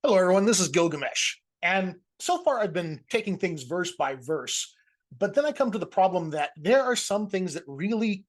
Hello, everyone. This is Gilgamesh. And so far, I've been taking things verse by verse, but then I come to the problem that there are some things that really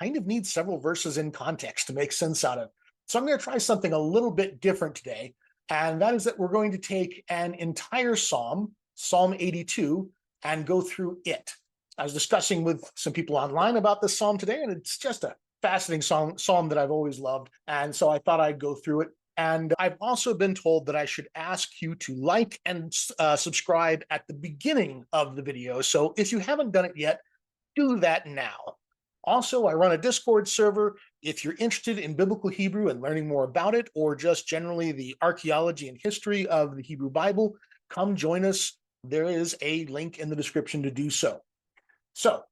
kind of need several verses in context to make sense out of. So I'm going to try something a little bit different today, and that is that we're going to take an entire psalm, Psalm 82, and go through it. I was discussing with some people online about this psalm today, and it's just a fascinating psalm that I've always loved. And so I thought I'd go through it. And I've also been told that I should ask you to like and subscribe at the beginning of the video. So if you haven't done it yet, do that now. Also, I run a Discord server. If you're interested in biblical Hebrew and learning more about it, or just generally the archaeology and history of the Hebrew Bible, come join us. There is a link in the description to do so. So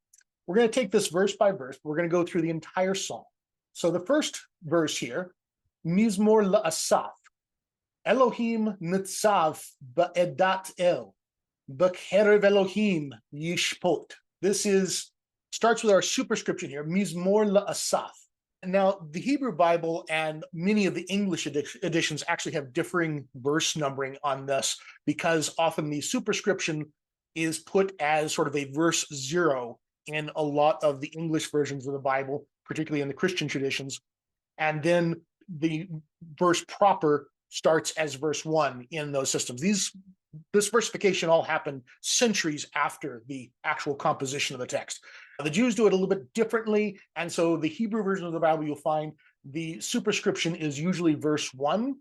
we're going to take this verse by verse. We're going to go through the entire psalm. So the first verse here, Mizmor la'asaf, Elohim nitzav ba'edat el, b'kerev Elohim yishpot. This starts with our superscription here, Mizmor la'asaf. Now, the Hebrew Bible and many of the English editions actually have differing verse numbering on this, because often the superscription is put as sort of a verse 0 in a lot of the English versions of the Bible, particularly in the Christian traditions. And then the verse proper starts as verse 1 in those systems. This versification all happened centuries after the actual composition of the text. The Jews do it a little bit differently, and so the Hebrew version of the Bible, you'll find the superscription is usually verse 1.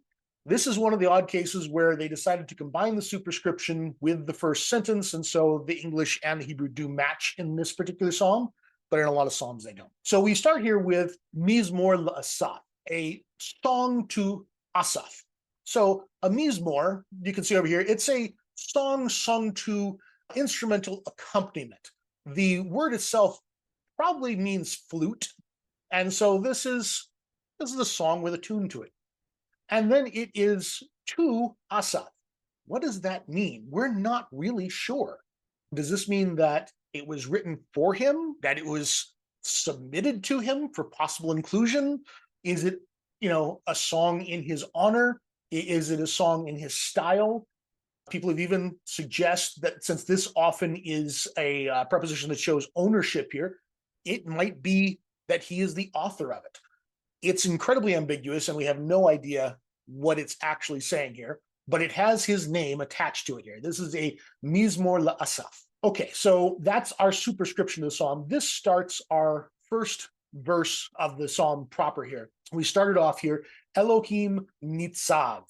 This is one of the odd cases where they decided to combine the superscription with the first sentence, and so the English and the Hebrew do match in this particular psalm, but in a lot of psalms they don't. So we start here with Mizmor la'asaf, a song to Asaph. So a mizmor, you can see over here, it's a song sung to instrumental accompaniment. The word itself probably means flute, and so this is a song with a tune to it. And then it is to Asaph. What does that mean? We're not really sure. Does this mean that it was written for him, that it was submitted to him for possible inclusion? Is it, a song in his honor? Is it a song in his style? People have even suggested that since this often is a preposition that shows ownership here, it might be that he is the author of it. It's incredibly ambiguous, and we have no idea what it's actually saying here, but it has his name attached to it here. This is a Mizmor la'asaf. Okay, so that's our superscription of the psalm. This starts our first verse of the psalm proper here. We started off here, Elohim nitzav.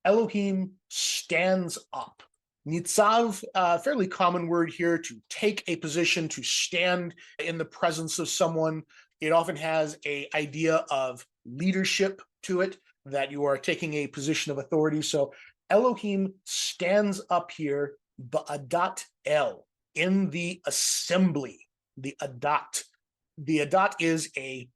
Elohim stands up. Nitzav, a fairly common word here to take a position, to stand in the presence of someone. It often has an idea of leadership to it, that you are taking a position of authority. So Elohim stands up here, ba'adat el, in the assembly, the adat. The adat is a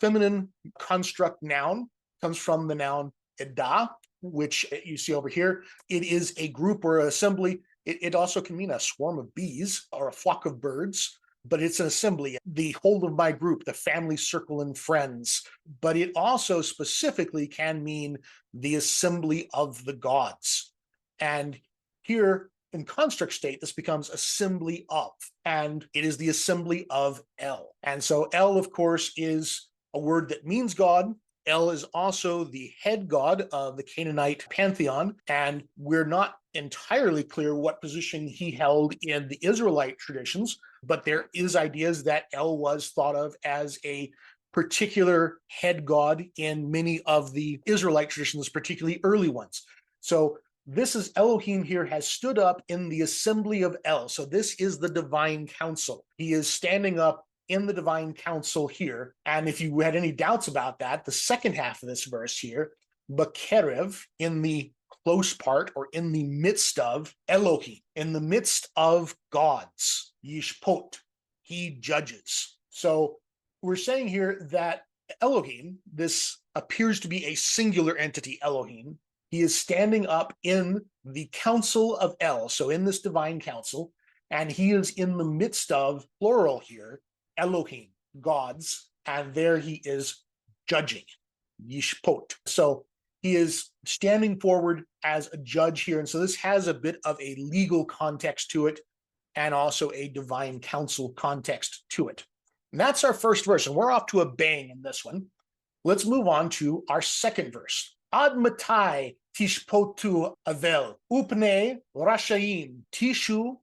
feminine construct noun, comes from the noun edah, which you see over here. It is a group or an assembly. It also can mean a swarm of bees or a flock of birds, but it's an assembly, the whole of my group, the family circle and friends. But it also specifically can mean the assembly of the gods. And here in construct state, this becomes assembly of, and it is the assembly of El. And so El, of course, is a word that means God. El is also the head god of the Canaanite pantheon, and we're not entirely clear what position he held in the Israelite traditions, but there is ideas that El was thought of as a particular head god in many of the Israelite traditions, particularly early ones. So this is Elohim here has stood up in the assembly of El. So this is the divine council. He is standing up in the divine council here. And if you had any doubts about that, the second half of this verse here, B'kerev, in the close part or in the midst of Elohim, in the midst of gods, Yishpot, he judges. So we're saying here that Elohim, this appears to be a singular entity, Elohim. He is standing up in the council of El, so in this divine council, and he is in the midst of, plural here, Elohim, gods, and there he is judging, Yishpot. So He is standing forward as a judge here. And so this has a bit of a legal context to it and also a divine counsel context to it. And that's our first verse. And we're off to a bang in this one. Let's move on to our second verse. Ad matai tishpotu avel upne rashaim tishu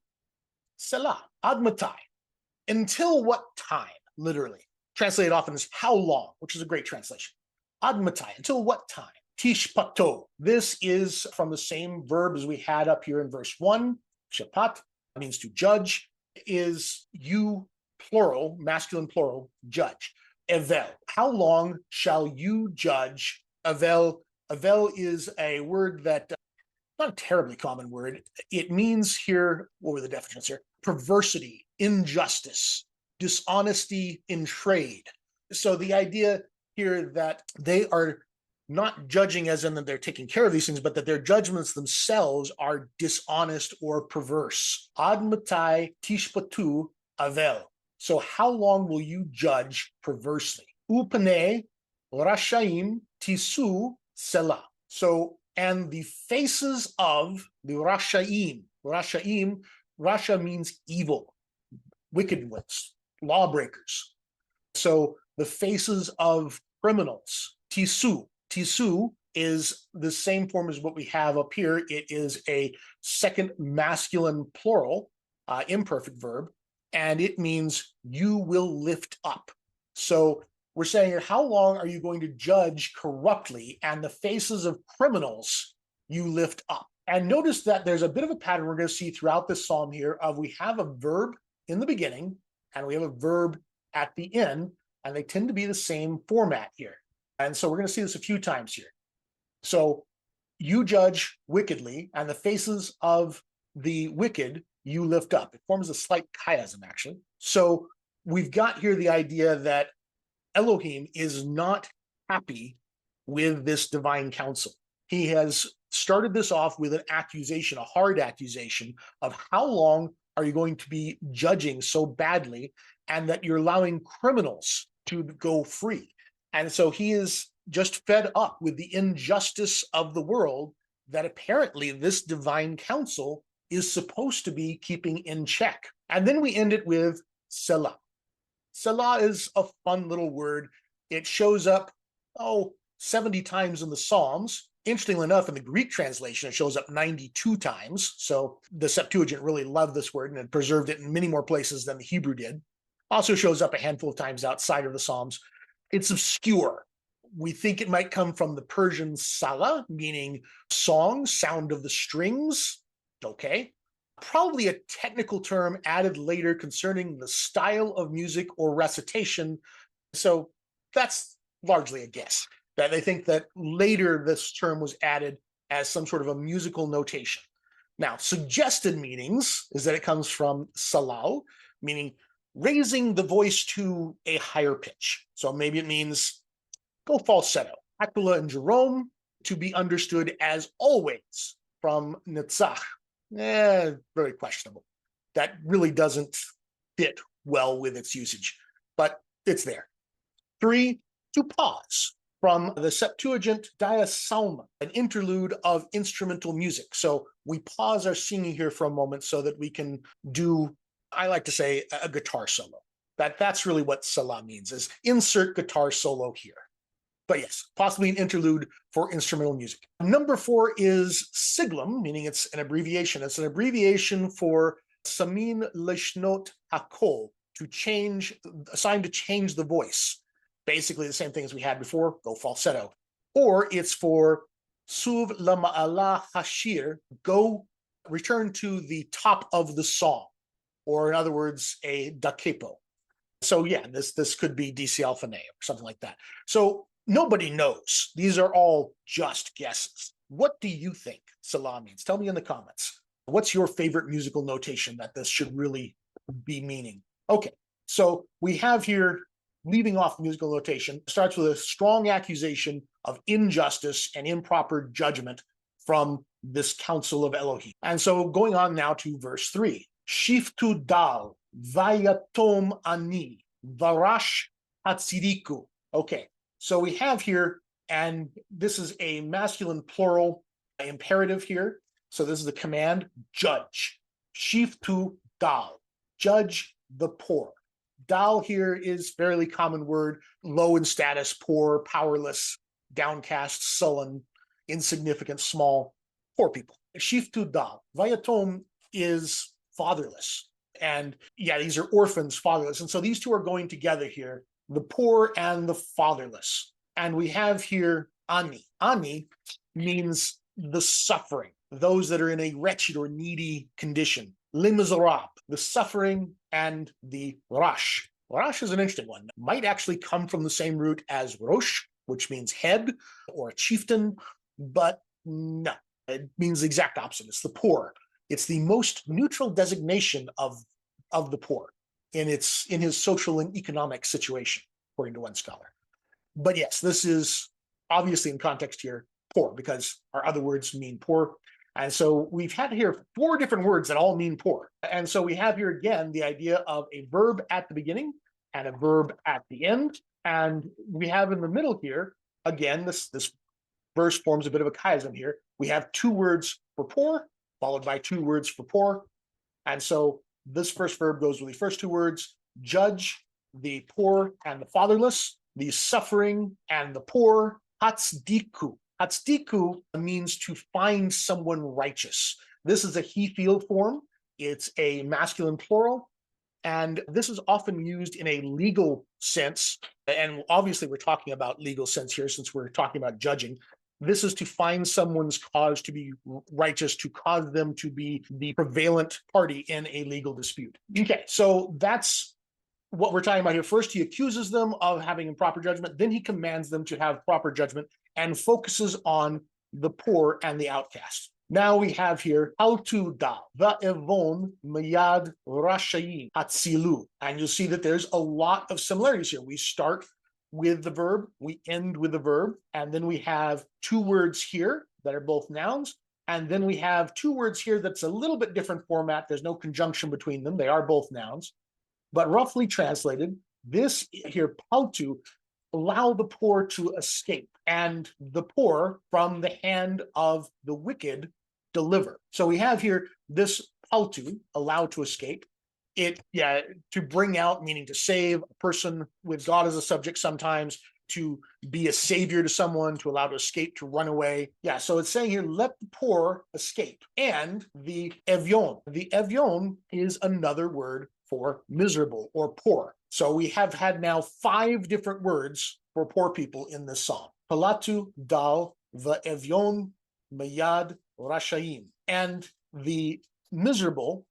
selah. Ad matai. Until what time, literally. Translated often as how long, which is a great translation. Ad matai, until what time? Tishpato. This is from the same verb as we had up here in verse 1. Shapat means to judge. Is you, plural, masculine plural, judge. Evel. How long shall you judge? Avel. Avel is a word that, not a terribly common word. It means here, what were the definitions here? Perversity, injustice, dishonesty in trade. So the idea here that they are not judging as in that they're taking care of these things, but that their judgments themselves are dishonest or perverse. Ad matai tishpatu avel. So how long will you judge perversely? Upane rashaim tisu selah. So, and the faces of the rashaim. Rasha means evil, wicked ones, lawbreakers. So the faces of criminals, tisu. Tisu is the same form as what we have up here. It is a second masculine plural, imperfect verb, and it means you will lift up. So we're saying here, how long are you going to judge corruptly and the faces of criminals you lift up? And notice that there's a bit of a pattern we're going to see throughout this psalm here of we have a verb in the beginning and we have a verb at the end, and they tend to be the same format here. And so we're going to see this a few times here. So you judge wickedly, and the faces of the wicked you lift up. It forms a slight chiasm, actually. So we've got here the idea that Elohim is not happy with this divine counsel. He has started this off with an accusation, a hard accusation of how long are you going to be judging so badly and that you're allowing criminals to go free. And so he is just fed up with the injustice of the world that apparently this divine counsel is supposed to be keeping in check. And then we end it with Selah. Selah is a fun little word. It shows up, 70 times in the Psalms. Interestingly enough, in the Greek translation, it shows up 92 times. So the Septuagint really loved this word and had preserved it in many more places than the Hebrew did. Also shows up a handful of times outside of the Psalms. It's obscure. We think it might come from the Persian sala, meaning song, sound of the strings. Okay. Probably a technical term added later concerning the style of music or recitation. So that's largely a guess, that they think that later this term was added as some sort of a musical notation. Now, suggested meanings is that it comes from salal, meaning raising the voice to a higher pitch. So maybe it means go falsetto. Aquila and Jerome, to be understood as always from Netzach. Very questionable. That really doesn't fit well with its usage, but it's there. 3, to pause, from the Septuagint diasalma, an interlude of instrumental music. So we pause our singing here for a moment so that we can do, I like to say, a guitar solo. That's really what Salah means, is insert guitar solo here. But yes, possibly an interlude for instrumental music. Number 4 is siglum, meaning it's an abbreviation. It's an abbreviation for samin lishnot hakol, to change, assigned to change the voice. Basically the same thing as we had before, go falsetto. Or it's for suv lama'ala hashir, go return to the top of the song. Or in other words, a da capo. So yeah, this could be DC Alpha Ne or something like that. So nobody knows. These are all just guesses. What do you think Salah means? Tell me in the comments. What's your favorite musical notation that this should really be meaning? Okay, so we have here, leaving off musical notation, starts with a strong accusation of injustice and improper judgment from this council of Elohim. And so going on now to verse 3. Shiftu dal vayatom ani varash hatziriku. Okay, so we have here And this is a masculine plural imperative here. So this is a command, judge. Shiftu dal, judge the poor. Dal here is fairly common word, low in status, poor, powerless, downcast, sullen, insignificant, small, poor people. Shiftu dal. Vayatom is fatherless. And yeah, these are orphans, fatherless. And so these two are going together here, the poor and the fatherless. And we have here ani. Ani means the suffering, those that are in a wretched or needy condition. Limizarab, the suffering, and the rash. Rash is an interesting one. It might actually come from the same root as rosh, which means head or a chieftain, but no, it means the exact opposite. It's the poor. It's the most neutral designation of the poor in his social and economic situation, according to one scholar. But yes, this is obviously in context here, poor, because our other words mean poor. And so we've had here 4 different words that all mean poor. And so we have here again the idea of a verb at the beginning and a verb at the end. And we have in the middle here, again, this verse forms a bit of a chiasm here. We have 2 words for poor, followed by 2 words for poor. And so this first verb goes with the first 2 words, judge the poor and the fatherless, the suffering and the poor, hatzdiku. Hatzdiku means to find someone righteous. This is a he field form. It's a masculine plural. And this is often used in a legal sense. And obviously we're talking about legal sense here since we're talking about judging. This is to find someone's cause to be righteous, to cause them to be the prevalent party in a legal dispute. Okay, so that's what we're talking about here. First, he accuses them of having improper judgment. Then he commands them to have proper judgment and focuses on the poor and the outcast. Now we have here, haltu da, va'evon mayad rashayim atzilu. And you'll see that there's a lot of similarities here. We start with the verb, we end with the verb, and then we have 2 words here that are both nouns. And then we have 2 words here that's a little bit different format. There's no conjunction between them. They are both nouns. But roughly translated, this here, paltu, allow the poor to escape, and the poor from the hand of the wicked deliver. So we have here this paltu, allow to escape. To bring out, meaning to save a person with God as a subject sometimes, to be a savior to someone, to allow to escape, to run away. Yeah, so it's saying here, let the poor escape. And the evyon. The evyon is another word for miserable or poor. So we have had now 5 different words for poor people in this psalm. Palatu, dal, va'evyon, mayad, rashayim. And the miserable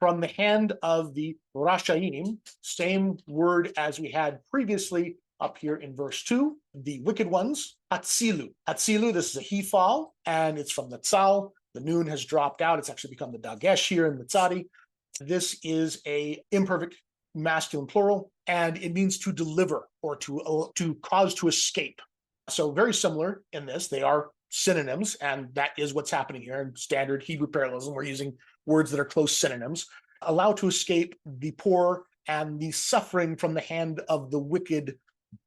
from the hand of the rashayim, same word as we had previously up here in verse 2, the wicked ones, hatzilu. Hatzilu, this is a he fal, and it's from the tzal. The noon has dropped out. It's actually become the dagesh here in the tzadi. This is a imperfect masculine plural, and it means to deliver or to cause to escape. So very similar in this. They are synonyms, and that is what's happening here. In standard Hebrew parallelism, we're using words that are close synonyms. Allow to escape the poor, and the suffering from the hand of the wicked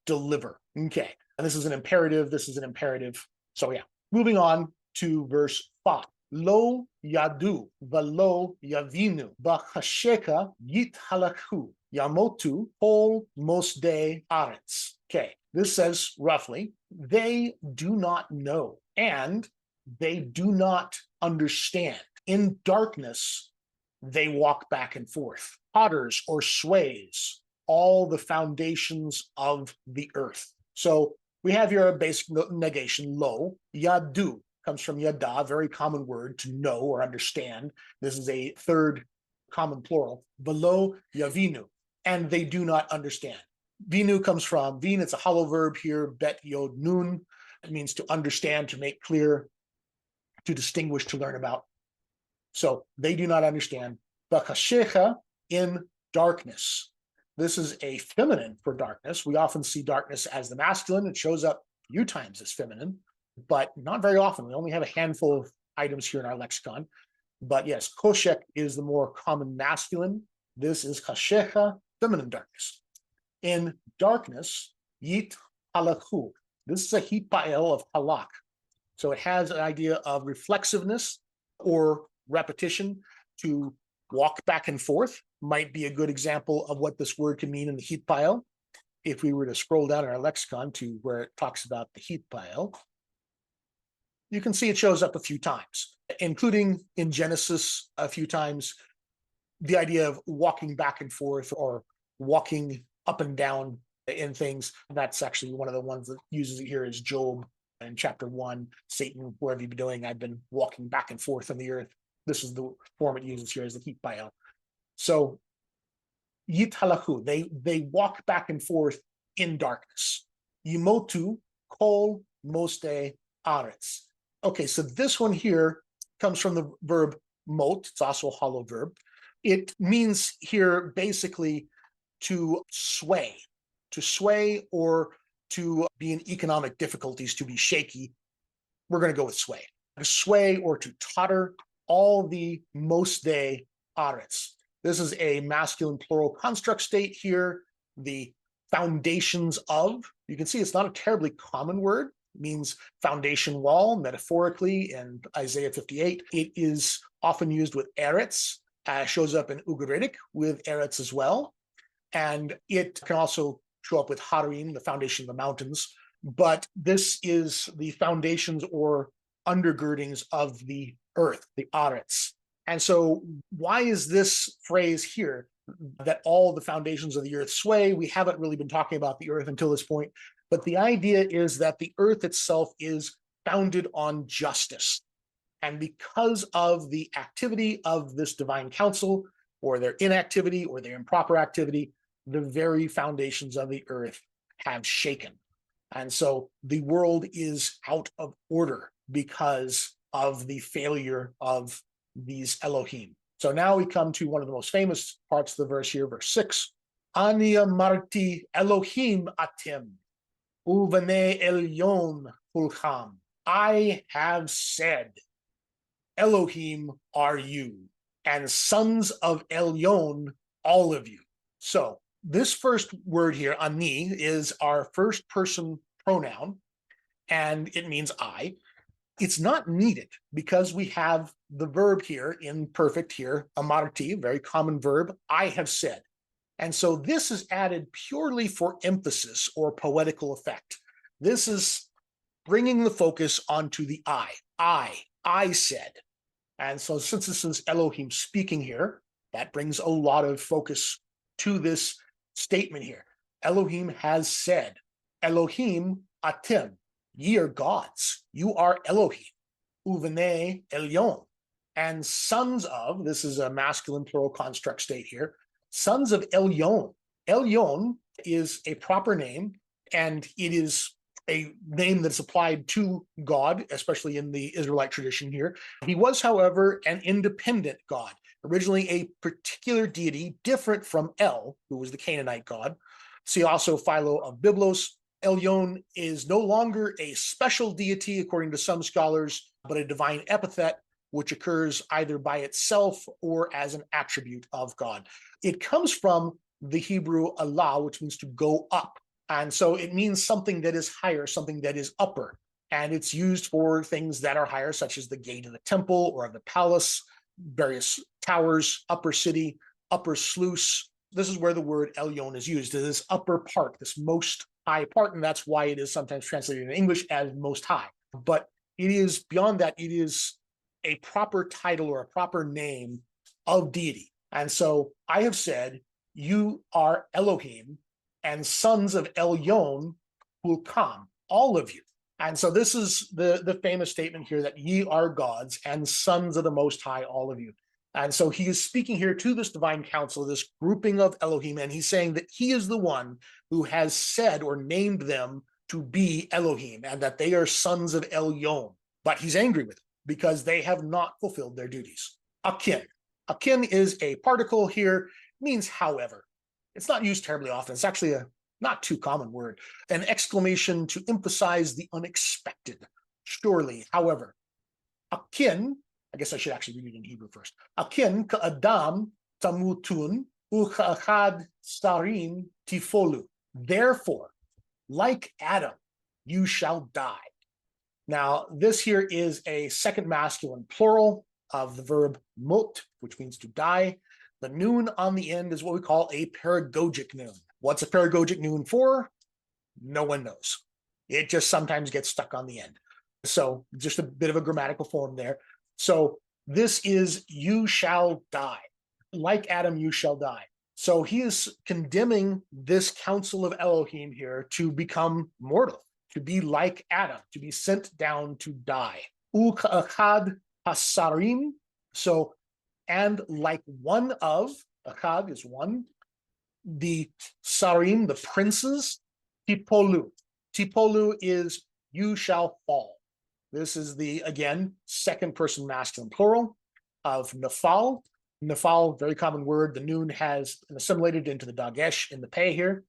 deliver. Okay, and this is an imperative. This is an imperative. So yeah, moving on to verse 5. Lo yadu velo yavinu b'chasheka yithalakhu yamotu kol mosde aretz. Okay, this says roughly, they do not know and they do not understand. In darkness, they walk back and forth. Totters or sways all the foundations of the earth. So we have here a basic negation, lo, yadu. Comes from yada, very common word to know or understand. This is a 3rd common plural. Velo yavinu, and they do not understand. Vinu comes from vin, it's a hollow verb here, bet yod nun. It means to understand, to make clear, to distinguish, to learn about. So they do not understand. Bakashecha, in darkness. This is a feminine for darkness. We often see darkness as the masculine. It shows up a few times as feminine, but not very often. We only have a handful of items here in our lexicon. But yes, koshek is the more common masculine. This is kashecha, feminine darkness. In darkness, yit halakhu. This is a hitpael of halak. So it has an idea of reflexiveness or repetition. To walk back and forth might be a good example of what this word can mean in the hitpael. If we were to scroll down in our lexicon to where it talks about the hitpael, you can see it shows up a few times, including in Genesis a few times, the idea of walking back and forth or walking up and down in things. That's actually one of the ones that uses it here is Job in chapter 1. Satan, where have you been doing? I've been walking back and forth on the earth. This is the form it uses here as the hitpael. So yithalahu, they walk back and forth in darkness. Yimotu kol moste aretz. Okay, so this one here comes from the verb mot. It's also a hollow verb. It means here basically to sway or to be in economic difficulties, to be shaky. We're going to go with sway. To sway or to totter, all the moste aretz. This is a masculine plural construct state here. The foundations of, you can see it's not a terribly common word. It means foundation wall, metaphorically, in Isaiah 58. It is often used with eretz, shows up in Ugaritic with eretz as well. And it can also show up with harim, the foundation of the mountains. But this is the foundations or undergirdings of the earth, the aretz. And so why is this phrase here, that all the foundations of the earth sway? We haven't really been talking about the earth until this point, but the idea is that the earth itself is founded on justice. And because of the activity of this divine council, or their inactivity, or their improper activity, the very foundations of the earth have shaken. And so the world is out of order because of the failure of these Elohim. So now we come to one of the most famous parts of the verse here, verse 6. Ani amarti Elohim atim, uvane elyon kulcham. I have said, Elohim are you, and sons of Elyon, all of you. So this first word here, ani, is our first person pronoun, and it means I. It's not needed because we have the verb here in perfect here, amarti, very common verb, I have said. And so this is added purely for emphasis or poetical effect. This is bringing the focus onto the I said. And so since this is Elohim speaking here, that brings a lot of focus to this statement here. Elohim has said, Elohim atim, ye are gods, you are Elohim, uvene elyon, and sons of, this is a masculine plural construct state here, sons of Elyon. Elyon is a proper name, and it is a name that's applied to God, especially in the Israelite tradition here. He was, however, an independent God, originally a particular deity different from El, who was the Canaanite god. See also Philo of Byblos. Elyon is no longer a special deity, according to some scholars, but a divine epithet, which occurs either by itself or as an attribute of God. It comes from the Hebrew Allah, which means to go up. And so it means something that is higher, something that is upper. And it's used for things that are higher, such as the gate of the temple or of the palace, various towers, upper city, upper sluice. This is where the word Elyon is used, this upper part, this most high part, and that's why it is sometimes translated in English as most high. But it is beyond that, it is a proper title or a proper name of deity. And so I have said, you are Elohim, and sons of Elyon will come, all of you. And so this is the famous statement here that ye are gods and sons of the Most High, all of you. And so he is speaking here to this divine council, this grouping of Elohim, and he's saying that he is the one who has said or named them to be Elohim, and that they are sons of Elyon. But he's angry with them because they have not fulfilled their duties. Akin. Akin is a particle here, means however. It's not used terribly often. It's actually a not too common word. An exclamation to emphasize the unexpected. Surely, however. Akin, I guess I should actually read it in Hebrew first. Akin ka'adam tamutun uchachad starim tifolu. Therefore, like Adam, you shall die. Now, this here is a second masculine plural of the verb mot, which means to die. The noon on the end is what we call a paragogic noon. What's a paragogic noon for? No one knows. It just sometimes gets stuck on the end. So just a bit of a grammatical form there. So this is you shall die. Like Adam, you shall die. So he is condemning this council of Elohim here to become mortal, to be like Adam, to be sent down to die. Uka'achad hasarim. So, and like one of, achad is one, the sarim, the princes, tipolu. Tipolu is you shall fall. This is the, again, second person masculine plural of nafal. Nafal, very common word. The noon has assimilated into the dagesh in the pay here.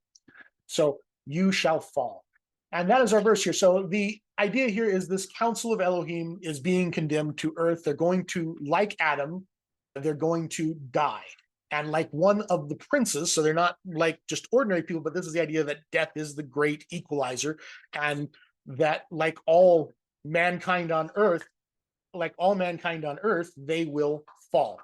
So you shall fall. And that is our verse here. So the idea here is this council of Elohim is being condemned to earth. They're going to, like Adam, they're going to die. And like one of the princes, so they're not like just ordinary people, but this is the idea that death is the great equalizer, and that like all mankind on earth, they will fall.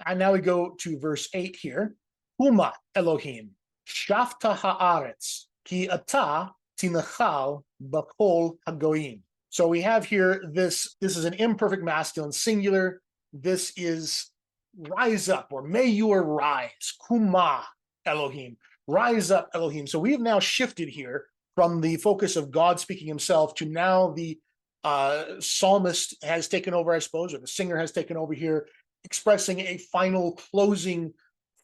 And now we go to verse 8 here. Huma Elohim, shafta haaretz, ki ata tinachal bakol hagoyim. So we have here this is an imperfect masculine singular. This is rise up, or may you arise. Kuma Elohim, rise up Elohim. So we have now shifted here from the focus of God speaking himself to now the psalmist has taken over, I suppose, or the singer has taken over here, expressing a final closing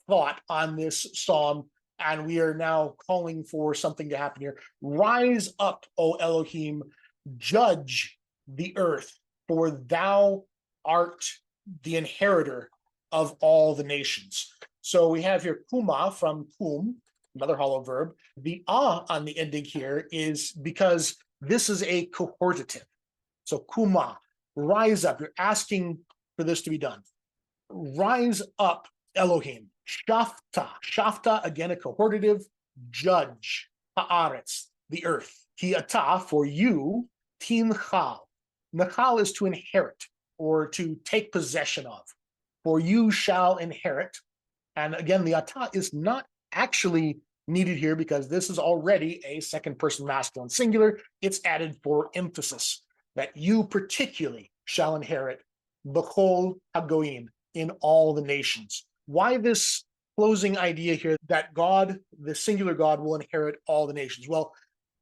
thought on this psalm. And we are now calling for something to happen here. Rise up, O Elohim, judge the earth, for thou art the inheritor of all the nations. So we have here kuma from kum, another hollow verb. The on the ending here is because this is a cohortative. So kuma, rise up. You're asking for this to be done. Rise up, Elohim. Shafta. Shafta, again, a cohortative. Judge. Haaretz, the earth. Ki ata, for you. Tinchal. Nachal is to inherit or to take possession of. For you shall inherit. And again, the ata is not actually needed here because this is already a second person masculine singular. It's added for emphasis that you particularly shall inherit b'chol hagoyim, in all the nations. Why this closing idea here that God, the singular God, will inherit all the nations? Well,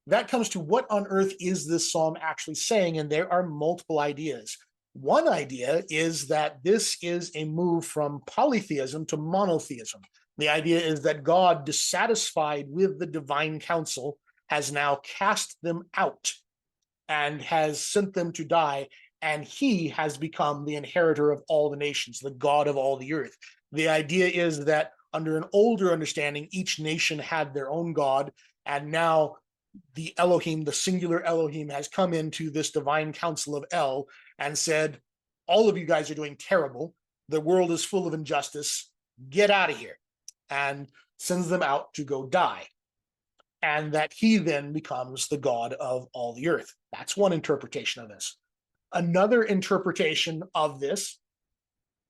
that comes to what on earth is this psalm actually saying? And there are multiple ideas. One idea is that this is a move from polytheism to monotheism. The idea is that God, dissatisfied with the divine council, has now cast them out and has sent them to die, and he has become the inheritor of all the nations, the God of all the earth. The idea is that under an older understanding, each nation had their own God, and now the Elohim, the singular Elohim, has come into this divine council of El and said, all of you guys are doing terrible. The world is full of injustice. Get out of here. And sends them out to go die. And that he then becomes the God of all the earth. That's one interpretation of this. Another interpretation of this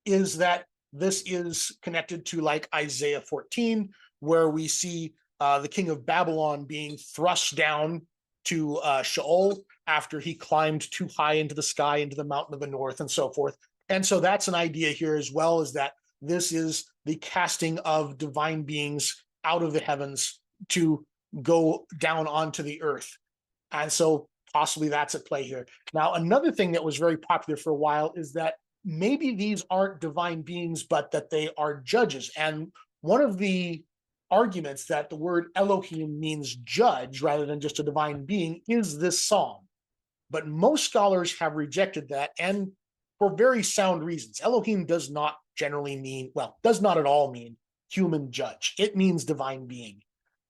is that this is connected to like Isaiah 14, where we see the king of Babylon being thrust down to Sheol after he climbed too high into the sky, into the mountain of the north, and so forth. And so that's an idea here as well, is that this is the casting of divine beings out of the heavens to go down onto the earth. And so possibly that's at play here. Now, another thing that was very popular for a while is that maybe these aren't divine beings, but that they are judges. And one of the arguments that the word Elohim means judge rather than just a divine being is this psalm. But most scholars have rejected that, and for very sound reasons. Elohim does not generally mean, well, does not at all mean human judge. It means divine being.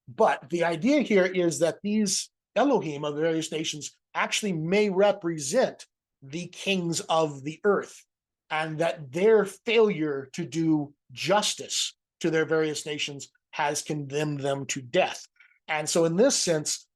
But the idea here is that these Elohim of the various nations actually may represent the kings of the earth, and that their failure to do justice to their various nations has condemned them to death. And so in this sense,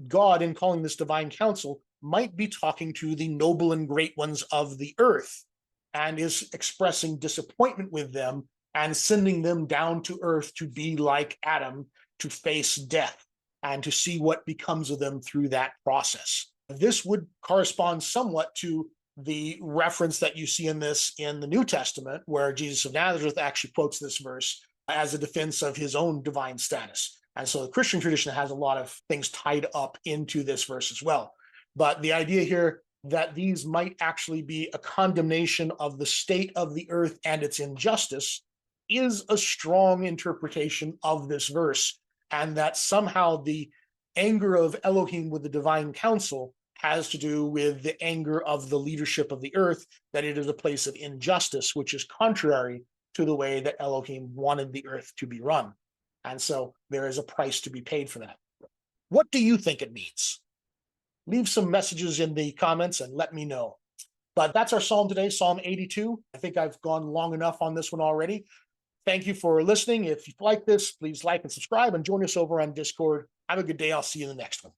God, in calling this divine council, might be talking to the noble and great ones of the earth and is expressing disappointment with them and sending them down to earth to be like Adam, to face death and to see what becomes of them through that process. This would correspond somewhat to the reference that you see in this in the New Testament, where Jesus of Nazareth actually quotes this verse as a defense of his own divine status. And so the Christian tradition has a lot of things tied up into this verse as well. But the idea here that these might actually be a condemnation of the state of the earth and its injustice is a strong interpretation of this verse, and that somehow the anger of Elohim with the divine council has to do with the anger of the leadership of the earth, that it is a place of injustice, which is contrary to the way that Elohim wanted the earth to be run. And so there is a price to be paid for that. What do you think it means? Leave some messages in the comments and let me know. But that's our psalm today, Psalm 82. I think I've gone long enough on this one already. Thank you for listening. If you like this, please like and subscribe and join us over on Discord. Have a good day. I'll see you in the next one.